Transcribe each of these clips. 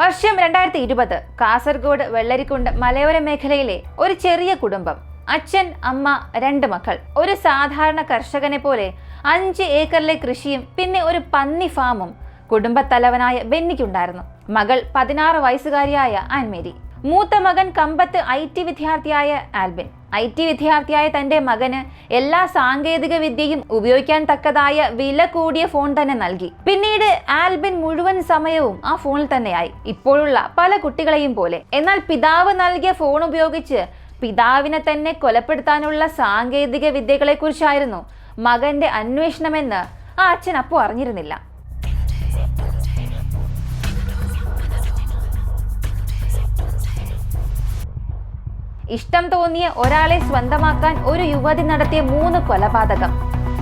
വർഷം 2020 കാസർഗോഡ് വെള്ളരിക്കുണ്ട് മലയോര മേഖലയിലെ ഒരു ചെറിയ കുടുംബം. അച്ഛൻ, അമ്മ, 2 മക്കൾ. ഒരു സാധാരണ കർഷകനെ പോലെ 5 ഏക്കറിലെ കൃഷിയും പിന്നെ ഒരു പന്നി ഫാമും കുടുംബത്തലവനായ ബെന്നിക്കുണ്ടായിരുന്നു. മകൾ 16 വയസ്സുകാരിയായ ആൻമേരി. മൂത്ത മകൻ കമ്പത്ത് IT വിദ്യാർത്ഥിയായ ആൽബിൻ. IT വിദ്യാർത്ഥിയായ തന്റെ മകന് എല്ലാ സാങ്കേതിക വിദ്യയും ഉപയോഗിക്കാൻ തക്കതായ വില കൂടിയ ഫോൺ തന്നെ നൽകി. പിന്നീട് ആൽബിൻ മുഴുവൻ സമയവും ആ ഫോണിൽ തന്നെയായി, ഇപ്പോഴുള്ള പല കുട്ടികളെയും പോലെ. എന്നാൽ പിതാവ് നൽകിയ ഫോൺ ഉപയോഗിച്ച് പിതാവിനെ തന്നെ കൊലപ്പെടുത്താനുള്ള സാങ്കേതിക വിദ്യകളെ കുറിച്ചായിരുന്നു മകന്റെ അന്വേഷണമെന്ന് ആ അച്ഛൻ അപ്പോൾ അറിഞ്ഞിരുന്നില്ല. ഇഷ്ടം തോന്നിയ ഒരാളെ സ്വന്തമാക്കാൻ ഒരു യുവതി നടത്തിയ 3 കൊലപാതകം.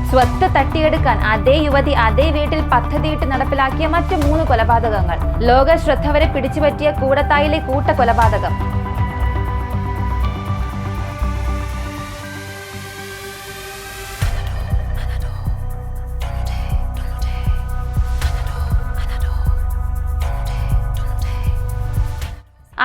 സ്വത്ത് തട്ടിയെടുക്കാൻ അതേ യുവതി അതേ വീട്ടിൽ പദ്ധതിയിട്ട് നടപ്പിലാക്കിയ മറ്റ് 3 കൊലപാതകങ്ങൾ. ലോക ശ്രദ്ധ വരെ പിടിച്ചുപറ്റിയ കൂടത്തായിലെ കൂട്ടക്കൊലപാതകം.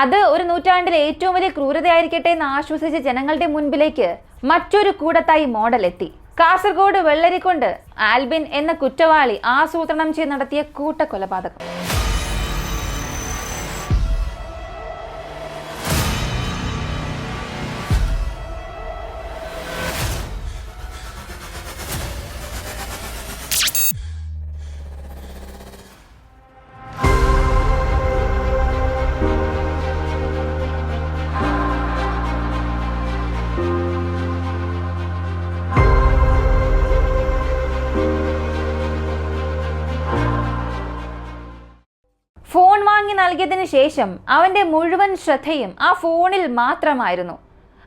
അത് ഒരു നൂറ്റാണ്ടിലെ ഏറ്റവും വലിയ ക്രൂരതയായിരിക്കട്ടെ എന്ന് ആശ്വസിച്ച ജനങ്ങളുടെ മുൻപിലേക്ക് മറ്റൊരു കൂടത്തായി മോഡൽ എത്തി. കാസർഗോഡ് വെള്ളരിക്കുണ്ട് ആൽബിൻ എന്ന കുറ്റവാളി ആസൂത്രണം ചെയ്ത് നടത്തിയ കൂട്ടക്കൊലപാതകം. ഫോൺ വാങ്ങി നൽകിയതിന് ശേഷം അവന്റെ മുഴുവൻ ശ്രദ്ധയും ആ ഫോണിൽ മാത്രമായിരുന്നു.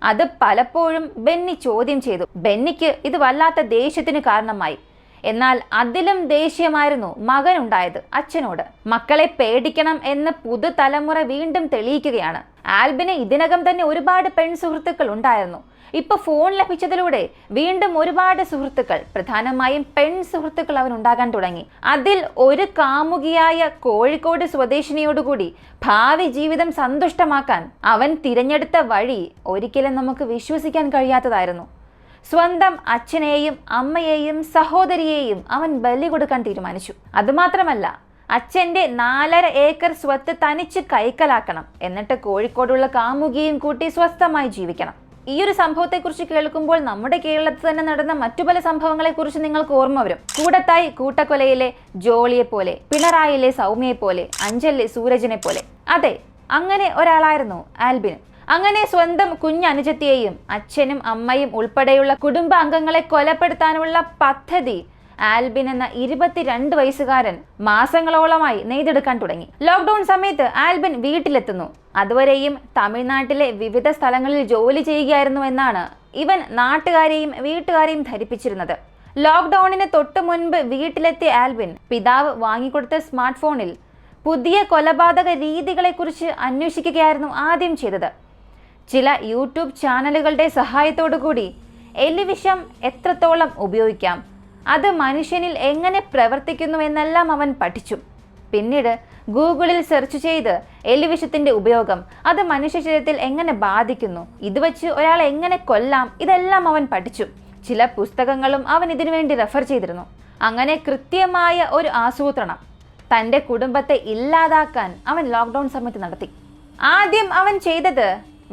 അത് പലപ്പോഴും ബെന്നി ചോദ്യം ചെയ്തു. ബെന്നിക്ക് ഇത് വല്ലാത്ത ദേഷ്യത്തിന് കാരണമായി. എന്നാൽ അതിലും ദേഷ്യമായിരുന്നു മകനുണ്ടായത് അച്ഛനോട്. മക്കളെ പേടിക്കണം എന്ന് പുതുതലമുറ വീണ്ടും തെളിയിക്കുകയാണ്. ആൽബിന് ഇതിനകം തന്നെ ഒരുപാട് പെൺസുഹൃത്തുക്കൾ ഉണ്ടായിരുന്നു. ഇപ്പൊ ഫോൺ ലഭിച്ചതിലൂടെ വീണ്ടും ഒരുപാട് സുഹൃത്തുക്കൾ, പ്രധാനമായും പെൺസുഹൃത്തുക്കൾ അവനുണ്ടാകാൻ തുടങ്ങി. അതിൽ ഒരു കാമുകിയായ കോഴിക്കോട് സ്വദേശിനിയോടുകൂടി ഭാവി ജീവിതം സന്തുഷ്ടമാക്കാൻ അവൻ തിരഞ്ഞെടുത്ത വഴി ഒരിക്കലും നമുക്ക് വിശ്വസിക്കാൻ കഴിയാത്തതായിരുന്നു. സ്വന്തം അച്ഛനെയും അമ്മയെയും സഹോദരിയെയും അവൻ ബലി കൊടുക്കാൻ തീരുമാനിച്ചു. അതുമാത്രമല്ല, അച്ഛൻ്റെ 4.5 ഏക്കർ സ്വത്ത് തനിച്ച് കൈക്കലാക്കണം. എന്നിട്ട് കോഴിക്കോടുള്ള കാമുകിയും കൂട്ടി സ്വസ്ഥമായി ജീവിക്കണം. ഈ ഒരു സംഭവത്തെക്കുറിച്ച് കേൾക്കുമ്പോൾ നമ്മുടെ കേരളത്തിൽ തന്നെ നടന്ന മറ്റു പല സംഭവങ്ങളെക്കുറിച്ച് നിങ്ങൾക്ക് ഓർമ്മ വരും. കൂടത്തായി കൂട്ടക്കൊലയിലെ ജോളിയെ പോലെ, പിണറായിലെ സൗമ്യയെ പോലെ, അഞ്ചലിലെ സൂരജിനെ പോലെ. അതെ, അങ്ങനെ ഒരാളായിരുന്നു ആൽബിൻ. അങ്ങനെ സ്വന്തം കുഞ്ഞനുജത്തിയെയും അച്ഛനും അമ്മയും ഉൾപ്പെടെയുള്ള കുടുംബാംഗങ്ങളെ കൊലപ്പെടുത്താനുള്ള പദ്ധതി ആൽബിൻ എന്ന 22 വയസ്സുകാരൻ മാസങ്ങളോളമായി നെയ്തെടുക്കാൻ തുടങ്ങി. ലോക്ക്ഡൌൺ സമയത്ത് ആൽബിൻ വീട്ടിലെത്തുന്നു. അതുവരെയും തമിഴ്നാട്ടിലെ വിവിധ സ്ഥലങ്ങളിൽ ജോലി ചെയ്യുകയായിരുന്നു എന്നാണ് ഇവൻ നാട്ടുകാരെയും വീട്ടുകാരെയും ധരിപ്പിച്ചിരുന്നത്. ലോക്ക്ഡൌണിന് തൊട്ടു മുൻപ് വീട്ടിലെത്തിയ ആൽബിൻ പിതാവ് വാങ്ങിക്കൊടുത്ത സ്മാർട്ട് ഫോണിൽ പുതിയ കൊലപാതക രീതികളെക്കുറിച്ച് അന്വേഷിക്കുകയായിരുന്നു ആദ്യം ചെയ്തത്. ചില യൂട്യൂബ് ചാനലുകളുടെ സഹായത്തോടു കൂടി എലിവിഷം എത്രത്തോളം ഉപയോഗിക്കാം, അത് മനുഷ്യനിൽ എങ്ങനെ പ്രവർത്തിക്കുന്നുവെന്നെല്ലാം അവൻ പഠിച്ചു. പിന്നീട് ഗൂഗിളിൽ സെർച്ച് ചെയ്ത് എലിവിഷത്തിന്റെ ഉപയോഗം, അത് മനുഷ്യ ശരീരത്തിൽ എങ്ങനെ ബാധിക്കുന്നു, ഇത് വെച്ച് ഒരാളെ എങ്ങനെ കൊല്ലാം, ഇതെല്ലാം അവൻ പഠിച്ചു. ചില പുസ്തകങ്ങളും അവൻ ഇതിനുവേണ്ടി റെഫർ ചെയ്തിരുന്നു. അങ്ങനെ കൃത്യമായ ഒരു ആസൂത്രണം തൻ്റെ കുടുംബത്തെ ഇല്ലാതാക്കാൻ അവൻ ലോക്ക്ഡൗൺ സമയത്ത് നടത്തി. ആദ്യം അവൻ ചെയ്തത്,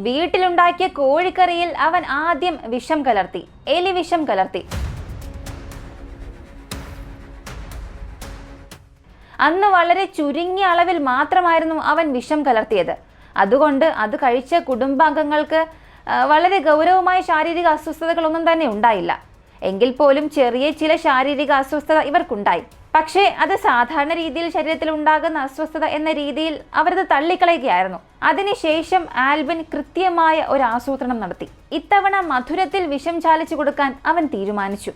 വീട്ടിലുണ്ടാക്കിയ കോഴിക്കറിയിൽ അവൻ ആദ്യം വിഷം കലർത്തി, എലിവിഷം കലർത്തി. അന്ന് വളരെ ചുരുങ്ങിയ അളവിൽ മാത്രമായിരുന്നു അവൻ വിഷം കലർത്തിയത്. അതുകൊണ്ട് അത് കഴിച്ച കുടുംബാംഗങ്ങൾക്ക് വളരെ ഗൗരവമായ ശാരീരിക അസ്വസ്ഥതകളൊന്നും തന്നെ ഉണ്ടായില്ല. എങ്കിൽ പോലും ചെറിയ ചില ശാരീരിക അസ്വസ്ഥത ഇവർക്കുണ്ടായി. പക്ഷേ അത് സാധാരണ രീതിയിൽ ശരീരത്തിൽ ഉണ്ടാകുന്ന അസ്വസ്ഥത എന്ന രീതിയിൽ അവരത് തള്ളിക്കളയുകയായിരുന്നു. അതിനുശേഷം ആൽബിൻ കൃത്യമായ ഒരു ആസൂത്രണം നടത്തി. ഇത്തവണ മധുരത്തിൽ വിഷം ചാലിച്ചു കൊടുക്കാൻ അവൻ തീരുമാനിച്ചു.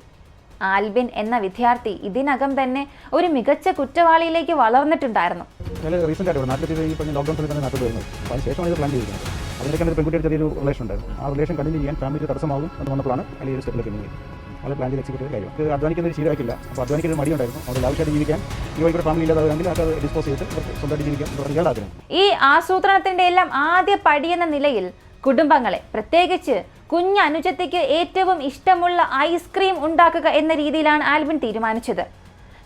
ആൽബിൻ എന്ന വിദ്യാർത്ഥി ഇതിനകം തന്നെ ഒരു മികച്ച കുറ്റവാളിയിലേക്ക് വളർന്നിട്ടുണ്ടായിരുന്നു. അതിനൊക്കെ പെൺകുട്ടിയുടെ ചെറിയൊരു റിലേഷൻ ഉണ്ടായിരുന്നു. ആ റിലേഷൻ കണ്ടിന്യൂ ചെയ്യാൻ ഫാമിലി തടസ്സമാകും എന്ന് വന്നപ്പോഴാണ് അല്ലെങ്കിൽ സ്റ്റെപ്പിലേക്ക് നീങ്ങി. അത് പ്ലാൻ ചെയ്ത് എക്സിക്യൂട്ട് കാര്യം അത് അധ്വാനിക്കുന്ന ഒരു ശീലമാക്കില്ല. അപ്പോൾ അധ്വാനിക്കുന്ന മടി ഉണ്ടായിരുന്നു. അത് ലാവിഷായിട്ട് ജീവിക്കാൻ ഈ വഴിക്കൂടെ ഫാമിലി ഇല്ലാതാണെങ്കിൽ അത് ഡിസ്പോസ് ചെയ്തിട്ട് സ്വന്തമായിട്ട് ജീവിക്കാൻ തുടങ്ങിയാണ് ആഗ്രഹം. ഈ ആസൂത്രണത്തിന്റെ എല്ലാം ആദ്യ പടിയെന്ന നിലയിൽ കുടുംബങ്ങളെ, പ്രത്യേകിച്ച് കുഞ്ഞനുജത്തിക്ക് ഏറ്റവും ഇഷ്ടമുള്ള ഐസ്ക്രീം ഉണ്ടാക്കുക എന്ന രീതിയിലാണ് ആൽബിൻ തീരുമാനിച്ചത്.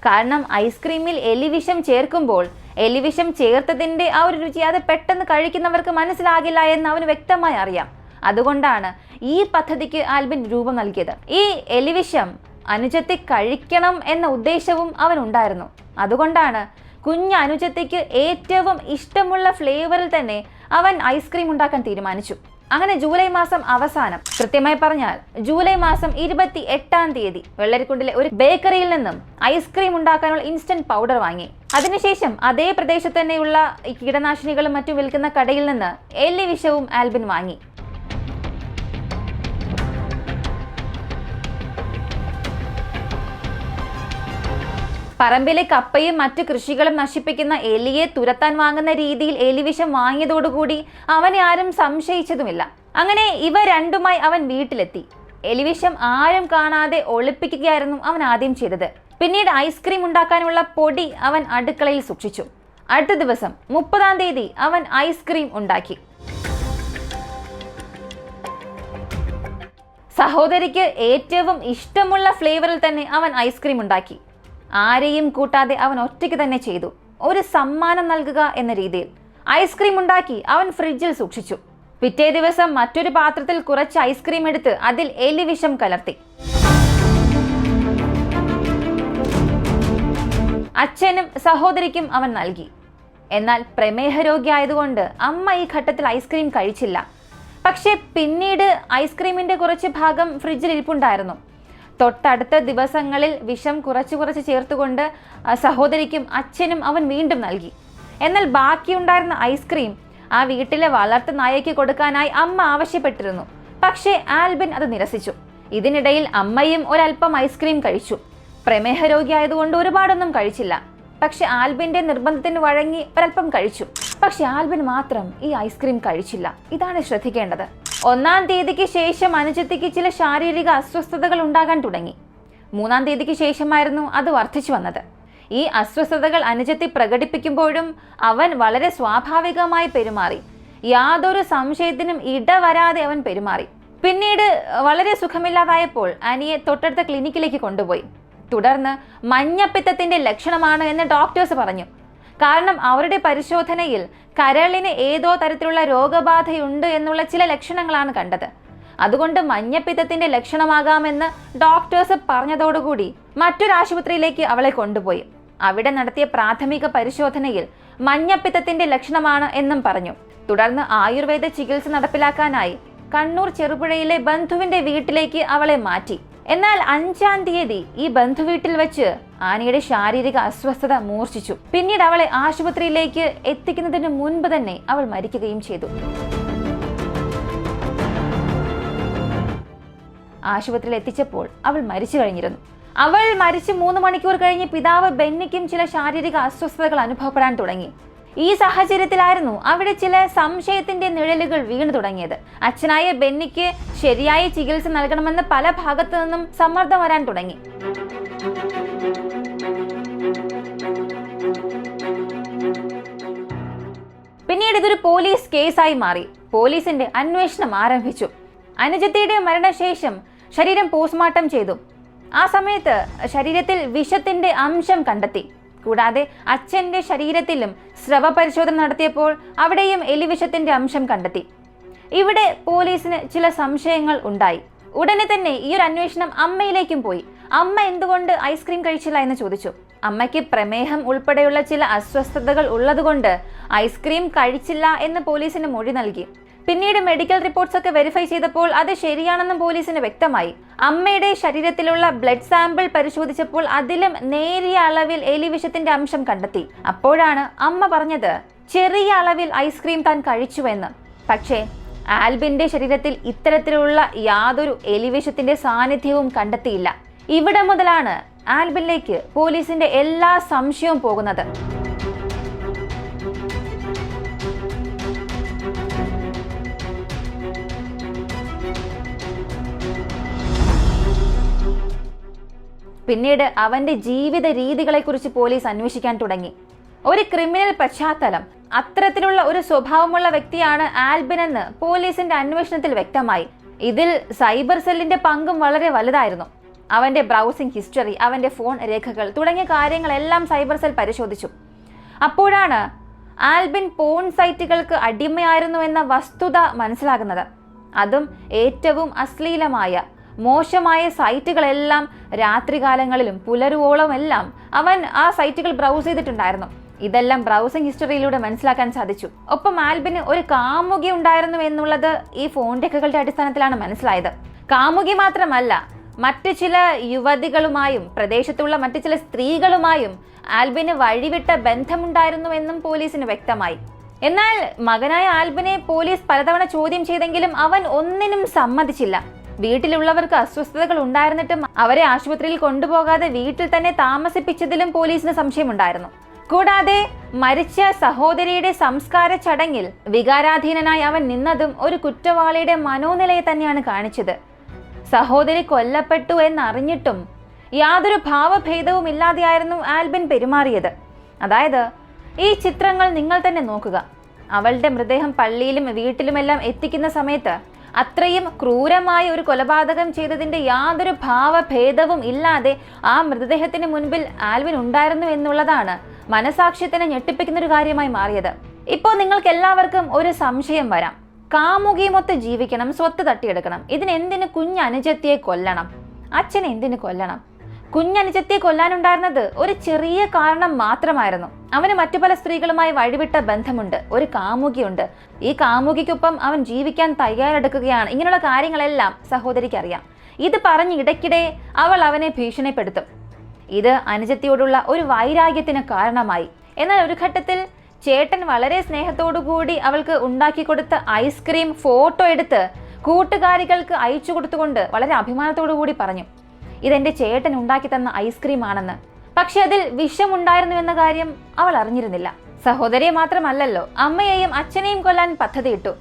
കാരണം ഐസ്ക്രീമിൽ എലിവിഷം ചേർക്കുമ്പോൾ എലിവിഷം ചേർത്തതിൻ്റെ ആ ഒരു രുചി അത് പെട്ടെന്ന് കഴിക്കുന്നവർക്ക് മനസ്സിലാകില്ല എന്ന് അവന് വ്യക്തമായി അറിയാം. അതുകൊണ്ടാണ് ഈ പദ്ധതിക്ക് ആൽബിൻ രൂപം നൽകിയത്. ഈ എലിവിഷം അനുജത്തി കഴിക്കണം എന്ന ഉദ്ദേശവും അവനുണ്ടായിരുന്നു. അതുകൊണ്ടാണ് കുഞ്ഞനുജത്തിക്ക് ഏറ്റവും ഇഷ്ടമുള്ള ഫ്ലേവറിൽ തന്നെ അവൻ ഐസ്ക്രീം ഉണ്ടാക്കാൻ തീരുമാനിച്ചു. അങ്ങനെ ജൂലൈ മാസം അവസാനം, കൃത്യമായി പറഞ്ഞാൽ ജൂലൈ മാസം 28-ാം തീയതി വെള്ളരിക്കുണ്ടിലെ ഒരു ബേക്കറിയിൽ നിന്നും ഐസ്ക്രീം ഉണ്ടാക്കാനുള്ള ഇൻസ്റ്റന്റ് പൗഡർ വാങ്ങി. അതിനുശേഷം അതേ പ്രദേശത്ത് തന്നെയുള്ള കീടനാശിനികളും മറ്റും വിൽക്കുന്ന കടയിൽ നിന്ന് എലിവിഷവും ആൽബിൻ വാങ്ങി. പറമ്പിലെ കപ്പയും മറ്റു കൃഷികളും നശിപ്പിക്കുന്ന എലിയെ തുരത്താൻ വാങ്ങുന്ന രീതിയിൽ എലിവിഷം വാങ്ങിയതോടുകൂടി അവനെ ആരും സംശയിച്ചതുമില്ല. അങ്ങനെ ഇവ രണ്ടുമായി അവൻ വീട്ടിലെത്തി. എലിവിഷം ആരും കാണാതെ ഒളിപ്പിക്കുകയായിരുന്നു അവൻ ആദ്യം ചെയ്തത്. പിന്നീട് ഐസ്ക്രീം ഉണ്ടാക്കാനുള്ള പൊടി അവൻ അടുക്കളയിൽ സൂക്ഷിച്ചു. അടുത്ത ദിവസം 30-ാം തീയതി അവൻ ഐസ്ക്രീം ഉണ്ടാക്കി. സഹോദരിക്ക് ഏറ്റവും ഇഷ്ടമുള്ള ഫ്ലേവറിൽ തന്നെ അവൻ ഐസ്ക്രീം ഉണ്ടാക്കി. ആരെയും കൂട്ടാതെ അവൻ ഒറ്റയ്ക്ക് തന്നെ ചെയ്തു. ഒരു സമ്മാനം നൽകുക എന്ന രീതിയിൽ ഐസ്ക്രീം ഉണ്ടാക്കി അവൻ ഫ്രിഡ്ജിൽ സൂക്ഷിച്ചു. പിറ്റേ ദിവസം മറ്റൊരു പാത്രത്തിൽ കുറച്ച് ഐസ്ക്രീം എടുത്ത് അതിൽ എലിവിഷം കലർത്തി. അച്ഛനും സഹോദരിക്കും അവൻ നൽകി. എന്നാൽ പ്രമേഹ രോഗിയായതുകൊണ്ട് അമ്മ ഈ ഘട്ടത്തിൽ ഐസ്ക്രീം കഴിച്ചില്ല. പക്ഷെ പിന്നീട് ഐസ്ക്രീമിന്റെ കുറച്ച് ഭാഗം ഫ്രിഡ്ജിൽ ഇരിപ്പുണ്ടായിരുന്നു. തൊട്ടടുത്ത ദിവസങ്ങളിൽ വിഷം കുറച്ച് ചേർത്തുകൊണ്ട് സഹോദരിക്കും അച്ഛനും അവൻ വീണ്ടും നൽകി. എന്നാൽ ബാക്കിയുണ്ടായിരുന്ന ഐസ്ക്രീം ആ വീട്ടിലെ വളർത്തു നായയ്ക്ക് കൊടുക്കാനായി അമ്മ ആവശ്യപ്പെട്ടിരുന്നു. പക്ഷേ ആൽബിൻ അത് നിരസിച്ചു. ഇതിനിടയിൽ അമ്മയും ഒരൽപ്പം ഐസ്ക്രീം കഴിച്ചു. പ്രമേഹ രോഗിയായതുകൊണ്ട് ഒരുപാടൊന്നും കഴിച്ചില്ല. പക്ഷെ ആൽബിന്റെ നിർബന്ധത്തിന് വഴങ്ങി ഒരൽപ്പം കഴിച്ചു. പക്ഷെ ആൽബിൻ മാത്രം ഈ ഐസ്ക്രീം കഴിച്ചില്ല. ഇതാണ് ശ്രദ്ധിക്കേണ്ടത്. 1-ാം തീയതിക്ക് ശേഷം അനുജത്തിക്ക് ചില ശാരീരിക അസ്വസ്ഥതകൾ ഉണ്ടാകാൻ തുടങ്ങി. 3-ാം തീയതിക്ക് ശേഷമായിരുന്നു അത് വർദ്ധിച്ചു വന്നത്. ഈ അസ്വസ്ഥതകൾ അനുജത്തി പ്രകടിപ്പിക്കുമ്പോഴും അവൻ വളരെ സ്വാഭാവികമായി പെരുമാറി. യാതൊരു സംശയത്തിനും ഇടവരാതെ അവൻ പെരുമാറി. പിന്നീട് വളരെ സുഖമില്ലാതായപ്പോൾ ആനിയെ തൊട്ടടുത്ത ക്ലിനിക്കിലേക്ക് കൊണ്ടുപോയി. തുടർന്ന് മഞ്ഞപ്പിത്തത്തിന്റെ ലക്ഷണമാണ് എന്ന് ഡോക്ടേഴ്സ് പറഞ്ഞു. കാരണം അവരുടെ പരിശോധനയിൽ കരളിന് ഏതോ തരത്തിലുള്ള രോഗബാധയുണ്ട് എന്നുള്ള ചില ലക്ഷണങ്ങളാണ് കണ്ടത്. അതുകൊണ്ട് മഞ്ഞപ്പിത്തത്തിന്റെ ലക്ഷണമാകാമെന്ന് ഡോക്ടേഴ്സ് പറഞ്ഞതോടുകൂടി മറ്റൊരു ആശുപത്രിയിലേക്ക് അവളെ കൊണ്ടുപോയി. അവിടെ നടത്തിയ പ്രാഥമിക പരിശോധനയിൽ മഞ്ഞപ്പിത്തത്തിന്റെ ലക്ഷണമാണ് എന്നും പറഞ്ഞു. തുടർന്ന് ആയുർവേദ ചികിത്സ നടപ്പിലാക്കാനായി കണ്ണൂർ ചെറുപുഴയിലെ ബന്ധുവിന്റെ വീട്ടിലേക്ക് അവളെ മാറ്റി. എന്നാൽ 5-ാം തീയതി ഈ ബന്ധുവീട്ടിൽ വെച്ച് ആനിയുടെ ശാരീരിക അസ്വസ്ഥത മൂർച്ഛിച്ചു. പിന്നീട് അവളെ ആശുപത്രിയിലേക്ക് എത്തിക്കുന്നതിന് മുൻപ് തന്നെ അവൾ മരിക്കുകയും ചെയ്തു. ആശുപത്രിയിൽ എത്തിച്ചപ്പോൾ അവൾ മരിച്ചു കഴിഞ്ഞിരുന്നു. അവൾ മരിച്ച് 3 മണിക്കൂർ കഴിഞ്ഞ് പിതാവ് ബെന്നിക്കും ചില ശാരീരിക അസ്വസ്ഥതകൾ അനുഭവപ്പെടാൻ തുടങ്ങി. ഈ സാഹചര്യത്തിലായിരുന്നു അവിടെ ചില സംശയത്തിന്റെ നിഴലുകൾ വീണു തുടങ്ങിയത്. അച്ഛനായ ബെന്നിക്ക് ശരിയായ ചികിത്സ നൽകണമെന്ന് പല ഭാഗത്തു നിന്നും സമ്മർദ്ദം വരാൻ തുടങ്ങി. പിന്നീട് ഇതൊരു പോലീസ് കേസായി മാറി. പോലീസിന്റെ അന്വേഷണം ആരംഭിച്ചു. അനുജത്തിയുടെ മരണശേഷം ശരീരം പോസ്റ്റ്മോർട്ടം ചെയ്തു. ആ സമയത്ത് ശരീരത്തിൽ വിഷത്തിന്റെ അംശം കണ്ടെത്തി. കൂടാതെ അച്ഛന്റെ ശരീരത്തിലും സ്രവ പരിശോധന നടത്തിയപ്പോൾ അവിടെയും എലിവിഷത്തിന്റെ അംശം കണ്ടെത്തി. ഇവിടെ പോലീസിന് ചില സംശയങ്ങൾ ഉണ്ടായി. ഉടനെ തന്നെ ഈ ഒരു അന്വേഷണം അമ്മയിലേക്കും പോയി. അമ്മ എന്തുകൊണ്ട് ഐസ്ക്രീം കഴിച്ചില്ല എന്ന് ചോദിച്ചു. അമ്മയ്ക്ക് പ്രമേഹം ഉൾപ്പെടെയുള്ള ചില അസ്വസ്ഥതകൾ ഉള്ളതുകൊണ്ട് ഐസ്ക്രീം കഴിച്ചില്ല എന്ന് പോലീസിന് മൊഴി നൽകി. പിന്നീട് മെഡിക്കൽ റിപ്പോർട്ട്സ് ഒക്കെ വെരിഫൈ ചെയ്തപ്പോൾ അത് ശരിയാണെന്നും പോലീസിന് വ്യക്തമായി. അമ്മയുടെ ശരീരത്തിലുള്ള ബ്ലഡ് സാമ്പിൾ പരിശോധിച്ചപ്പോൾ അതിലും നേരിയ അളവിൽ എലിവിഷത്തിന്റെ അംശം കണ്ടെത്തി. അപ്പോഴാണ് അമ്മ പറഞ്ഞത് ചെറിയ അളവിൽ ഐസ്ക്രീം താൻ കഴിച്ചുവെന്ന്. പക്ഷേ ആൽബിന്റെ ശരീരത്തിൽ ഇത്തരത്തിലുള്ള യാതൊരു എലിവിഷത്തിന്റെ സാന്നിധ്യവും കണ്ടെത്തിയില്ല. ഇവിടെ മുതലാണ് ആൽബിനിലേക്ക് പോലീസിന്റെ എല്ലാ സംശയവും പോകുന്നത്. പിന്നീട് അവന്റെ ജീവിത രീതികളെക്കുറിച്ച് പോലീസ് അന്വേഷിക്കാൻ തുടങ്ങി. ഒരു ക്രിമിനൽ പശ്ചാത്തലം, അത്തരത്തിലുള്ള ഒരു സ്വഭാവമുള്ള വ്യക്തിയാണ് ആൽബിൻ എന്ന് പോലീസിന്റെ അന്വേഷണത്തിൽ വ്യക്തമായി. ഇതിൽ സൈബർ സെല്ലിന്റെ പങ്കും വളരെ വലുതായിരുന്നു. അവന്റെ ബ്രൗസിംഗ് ഹിസ്റ്ററി, അവന്റെ ഫോൺ രേഖകൾ തുടങ്ങിയ കാര്യങ്ങളെല്ലാം സൈബർ സെൽ പരിശോധിച്ചു. അപ്പോഴാണ് ആൽബിൻ പോൺ സൈറ്റുകൾക്ക് അടിമയായിരുന്നു എന്ന വസ്തുത മനസ്സിലാകുന്നത്. അതും ഏറ്റവും അശ്ലീലമായ മോശമായ സൈറ്റുകളെല്ലാം രാത്രികാലങ്ങളിലും പുലരുവോളമെല്ലാം അവൻ ആ സൈറ്റുകൾ ബ്രൗസ് ചെയ്തിട്ടുണ്ടായിരുന്നു. ഇതെല്ലാം ബ്രൗസിംഗ് ഹിസ്റ്ററിയിലൂടെ മനസ്സിലാക്കാൻ സാധിച്ചു. ഒപ്പം ആൽബിന് ഒരു കാമുകി ഉണ്ടായിരുന്നു എന്നുള്ളത് ഈ ഫോൺ രേഖകളുടെ അടിസ്ഥാനത്തിലാണ് മനസ്സിലായത്. കാമുകി മാത്രമല്ല, മറ്റു ചില യുവതികളുമായും പ്രദേശത്തുള്ള മറ്റു ചില സ്ത്രീകളുമായും ആൽബിന് വഴിവിട്ട ബന്ധമുണ്ടായിരുന്നു എന്നും പോലീസിന് വ്യക്തമായി. എന്നാൽ മകനായ ആൽബിനെ പോലീസ് പലതവണ ചോദ്യം ചെയ്തെങ്കിലും അവൻ ഒന്നിനും സമ്മതിച്ചില്ല. വീട്ടിലുള്ളവർക്ക് അസ്വസ്ഥതകൾ ഉണ്ടായിരുന്നിട്ടും അവരെ ആശുപത്രിയിൽ കൊണ്ടുപോകാതെ വീട്ടിൽ തന്നെ താമസിപ്പിച്ചതിലും പോലീസിന് സംശയമുണ്ടായിരുന്നു. കൂടാതെ മരിച്ച സഹോദരിയുടെ സംസ്കാര ചടങ്ങിൽ വികാരാധീനനായി അവൻ നിന്നതും ഒരു കുറ്റവാളിയുടെ മനോനിലയെ തന്നെയാണ് കാണിച്ചത്. സഹോദരി കൊല്ലപ്പെട്ടു എന്നറിഞ്ഞിട്ടും യാതൊരു ഭാവഭേദവും ഇല്ലാതെയായിരുന്നു ആൽബിൻ പെരുമാറിയത്. അതായത്, ഈ ചിത്രങ്ങൾ നിങ്ങൾ തന്നെ നോക്കുക. അവളുടെ മൃതദേഹം പള്ളിയിലും വീട്ടിലുമെല്ലാം എത്തിക്കുന്ന സമയത്ത് അത്രയും ക്രൂരമായ ഒരു കൊലപാതകം ചെയ്തതിന്റെ യാതൊരു ഭാവഭേദവും ഇല്ലാതെ ആ മൃതദേഹത്തിന് മുൻപിൽ ആൽവിൻ ഉണ്ടായിരുന്നു എന്നുള്ളതാണ് മനസാക്ഷ്യത്തിനെ ഞെട്ടിപ്പിക്കുന്ന ഒരു കാര്യമായി മാറിയത്. ഇപ്പോൾ നിങ്ങൾക്ക് എല്ലാവർക്കും ഒരു സംശയം വരാം. കാമുകിയുമൊത്ത് ജീവിക്കണം, സ്വത്ത് തട്ടിയെടുക്കണം, ഇതിനെന്തിന് കുഞ്ഞനുജത്തിയെ കൊല്ലണം? അച്ഛനെ എന്തിനു കൊല്ലണം? കുഞ്ഞനുജത്തിയെ കൊല്ലാനുണ്ടായിരുന്നത് ഒരു ചെറിയ കാരണം മാത്രമായിരുന്നു. അവന് മറ്റു പല സ്ത്രീകളുമായി വഴിവിട്ട ബന്ധമുണ്ട്, ഒരു കാമുകിയുണ്ട്. ഈ കാമുകിക്കൊപ്പം അവൻ ജീവിക്കാൻ തയ്യാറെടുക്കുകയാണ്. ഇങ്ങനെയുള്ള കാര്യങ്ങളെല്ലാം സഹോദരിക്ക് അറിയാം. ഇത് പറഞ്ഞ് ഇടയ്ക്കിടെ അവൾ അവനെ ഭീഷണിപ്പെടുത്തും. ഇത് അനുജത്തിയോടുള്ള ഒരു വൈരാഗ്യത്തിന് കാരണമായി. എന്നാൽ ഒരു ഘട്ടത്തിൽ ചേട്ടൻ വളരെ സ്നേഹത്തോടുകൂടി അവൾക്ക് ഉണ്ടാക്കി കൊടുത്ത ഐസ്ക്രീം ഫോട്ടോ എടുത്ത് കൂട്ടുകാരികൾക്ക് അയച്ചു കൊടുത്തുകൊണ്ട് വളരെ അഭിമാനത്തോടു കൂടി പറഞ്ഞു, ഇതെന്റെ ചേട്ടൻ ഉണ്ടാക്കി തന്ന ഐസ്ക്രീം ആണെന്ന്. പക്ഷെ അതിൽ വിഷമുണ്ടായിരുന്നു എന്ന കാര്യം അവൾ അറിഞ്ഞിരുന്നില്ല. സഹോദരിയെ മാത്രമല്ലല്ലോ, അമ്മയെയും അച്ഛനെയും കൊല്ലാൻ പദ്ധതിയിട്ടു.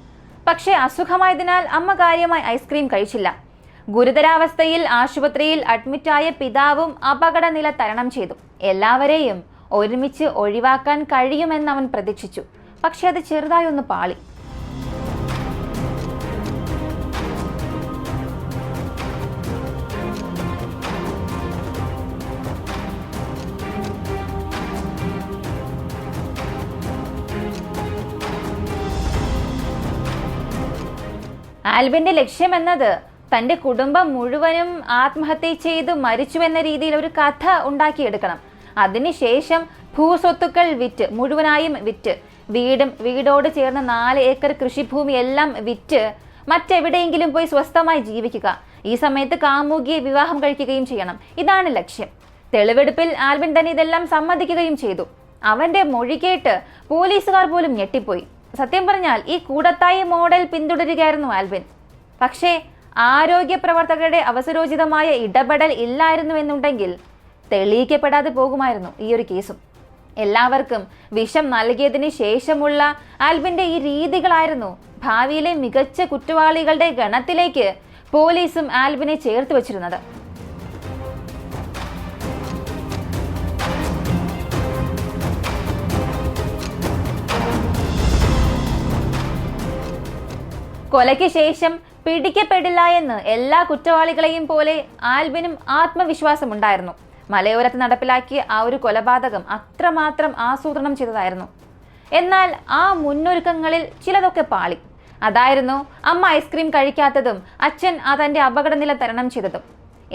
പക്ഷെ അസുഖമായതിനാൽ അമ്മ കാര്യമായി ഐസ്ക്രീം കഴിച്ചില്ല. ഗുരുതരാവസ്ഥയിൽ ആശുപത്രിയിൽ അഡ്മിറ്റായ പിതാവും അപകടനില തരണം ചെയ്തു. എല്ലാവരെയും ഒരുമിച്ച് ഒഴിവാക്കാൻ കഴിയുമെന്ന് അവൻ പ്രതീക്ഷിച്ചു. പക്ഷെ അത് ചെറുതായി ഒന്ന് പാളി. ആൽബിന്റെ ലക്ഷ്യം എന്നത് തന്റെ കുടുംബം മുഴുവനും ആത്മഹത്യ ചെയ്ത് മരിച്ചു എന്ന രീതിയിൽ ഒരു കഥ ഉണ്ടാക്കിയെടുക്കണം. അതിനുശേഷം ഭൂസ്വത്തുക്കൾ വിറ്റ്, മുഴുവനായും വിറ്റ്, വീടും വീടോട് ചേർന്ന് 4 ഏക്കർ കൃഷിഭൂമി എല്ലാം വിറ്റ് മറ്റെവിടെയെങ്കിലും പോയി സ്വസ്ഥമായി ജീവിക്കുക. ഈ സമയത്ത് കാമുകിയെ വിവാഹം കഴിക്കുകയും ചെയ്യണം. ഇതാണ് ലക്ഷ്യം. തെളിവെടുപ്പിൽ ആൽബിൻ തന്നെ ഇതെല്ലാം സമ്മതിക്കുകയും ചെയ്തു. അവന്റെ മൊഴി കേട്ട് പോലീസുകാർ പോലും ഞെട്ടിപ്പോയി. സത്യം പറഞ്ഞാൽ ഈ കൂടത്തായി മോഡൽ പിന്തുടരുകയായിരുന്നു ആൽബിൻ. പക്ഷേ ആരോഗ്യ പ്രവർത്തകരുടെ അവസരോചിതമായ ഇടപെടൽ ഇല്ലായിരുന്നുവെന്നുണ്ടെങ്കിൽ തെളിയിക്കപ്പെടാതെ പോകുമായിരുന്നു ഈ ഒരു കേസും. എല്ലാവർക്കും വിഷം നൽകിയതിന് ശേഷമുള്ള ആൽബിന്റെ ഈ രീതികളായിരുന്നു ഭാവിയിലെ മികച്ച കുറ്റവാളികളുടെ ഗണത്തിലേക്ക് പോലീസും ആൽബിനെ ചേർത്ത് വച്ചിരുന്നത്. കൊലയ്ക്ക് ശേഷം പിടിക്കപ്പെടില്ല എന്ന് എല്ലാ കുറ്റവാളികളെയും പോലെ ആൽബിനും ആത്മവിശ്വാസമുണ്ടായിരുന്നു. മലയോരത്ത് നടപ്പിലാക്കിയ ആ ഒരു കൊലപാതകം അത്രമാത്രം ആസൂത്രണം ചെയ്തതായിരുന്നു. എന്നാൽ ആ മുന്നൊരുക്കങ്ങളിൽ ചിലതൊക്കെ പാളി. അതായിരുന്നു അമ്മ ഐസ്ക്രീം കഴിക്കാത്തതും അച്ഛൻ തന്റെ അപകടനില തരണം ചെയ്തതും.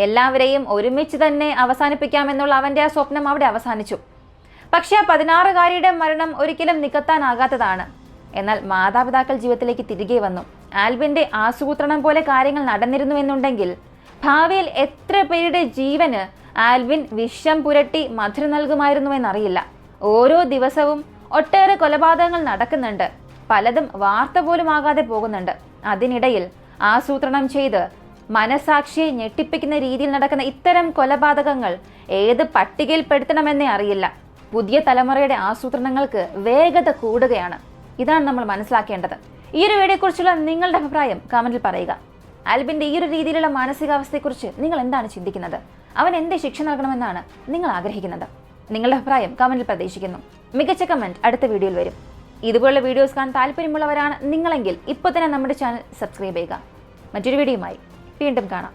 എല്ലാവരെയും ഒരുമിച്ച് തന്നെ അവസാനിപ്പിക്കാമെന്നുള്ള അവന്റെ ആ സ്വപ്നം അവിടെ അവസാനിച്ചു. പക്ഷെ ആ 16-കാരിയുടെ മരണം ഒരിക്കലും നികത്താനാകാത്തതാണ്. എന്നാൽ മാതാപിതാക്കൾ ജീവിതത്തിലേക്ക് തിരികെ വന്നു. ആൽബിന്റെ ആസൂത്രണം പോലെ കാര്യങ്ങൾ നടന്നിരുന്നു എന്നുണ്ടെങ്കിൽ ഭാവിയിൽ എത്ര പേരുടെ ജീവന് ആൽബിൻ വിഷം പുരട്ടി മധുരം നൽകുമായിരുന്നുവെന്നറിയില്ല. ഓരോ ദിവസവും ഒട്ടേറെ കൊലപാതകങ്ങൾ നടക്കുന്നുണ്ട്. പലതും വാർത്ത പോലും ആകാതെ പോകുന്നുണ്ട്. അതിനിടയിൽ ആസൂത്രണം ചെയ്ത് മനസാക്ഷിയെ ഞെട്ടിപ്പിക്കുന്ന രീതിയിൽ നടക്കുന്ന ഇത്തരം കൊലപാതകങ്ങൾ ഏത് പട്ടികയിൽപ്പെടുത്തണമെന്നേ അറിയില്ല. പുതിയ തലമുറയുടെ ആസൂത്രണങ്ങൾക്ക് വേഗത കൂടുകയാണ്. ഇതാണ് നമ്മൾ മനസ്സിലാക്കേണ്ടത്. ഈ ഒരു വീഡിയോയെക്കുറിച്ചുള്ള നിങ്ങളുടെ അഭിപ്രായം കമന്റിൽ പറയുക. ആൽബിന്റെ ഈ ഒരു രീതിയിലുള്ള മാനസികാവസ്ഥയെക്കുറിച്ച് നിങ്ങൾ എന്താണ് ചിന്തിക്കുന്നത്? അവൻ എന്ത് ശിക്ഷ നൽകണമെന്നാണ് നിങ്ങൾ ആഗ്രഹിക്കുന്നത്? നിങ്ങളുടെ അഭിപ്രായം കമന്റിൽ പ്രതീക്ഷിക്കുന്നു. മികച്ച കമന്റ് അടുത്ത വീഡിയോയിൽ വരും. ഇതുപോലുള്ള വീഡിയോസ് കാണാൻ താല്പര്യമുള്ളവരാണ് നിങ്ങളെങ്കിൽ ഇപ്പോൾ തന്നെ നമ്മുടെ ചാനൽ സബ്സ്ക്രൈബ് ചെയ്യുക. മറ്റൊരു വീഡിയോയുമായി വീണ്ടും കാണാം.